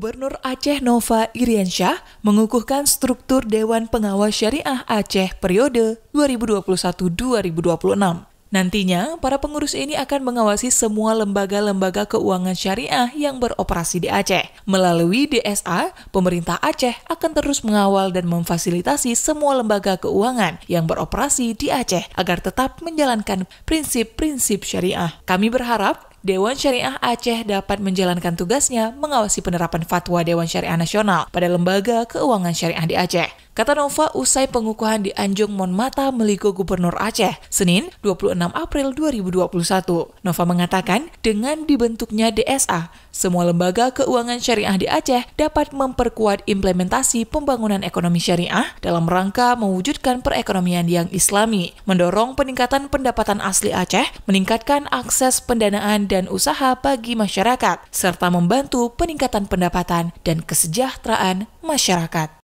Gubernur Aceh Nova Iriansyah mengukuhkan struktur Dewan Pengawas Syariah Aceh periode 2021-2026. Nantinya, para pengurus ini akan mengawasi semua lembaga-lembaga keuangan syariah yang beroperasi di Aceh. Melalui DSA, pemerintah Aceh akan terus mengawal dan memfasilitasi semua lembaga keuangan yang beroperasi di Aceh agar tetap menjalankan prinsip-prinsip syariah. Kami berharap Dewan Syariah Aceh dapat menjalankan tugasnya mengawasi penerapan fatwa Dewan Syariah Nasional pada lembaga keuangan syariah di Aceh. Kata Nova usai pengukuhan di Anjung Monmata Meliko Gubernur Aceh, Senin 26 April 2021. Nova mengatakan, dengan dibentuknya DSA, semua lembaga keuangan syariah di Aceh dapat memperkuat implementasi pembangunan ekonomi syariah dalam rangka mewujudkan perekonomian yang islami, mendorong peningkatan pendapatan asli Aceh, meningkatkan akses pendanaan dan usaha bagi masyarakat, serta membantu peningkatan pendapatan dan kesejahteraan masyarakat.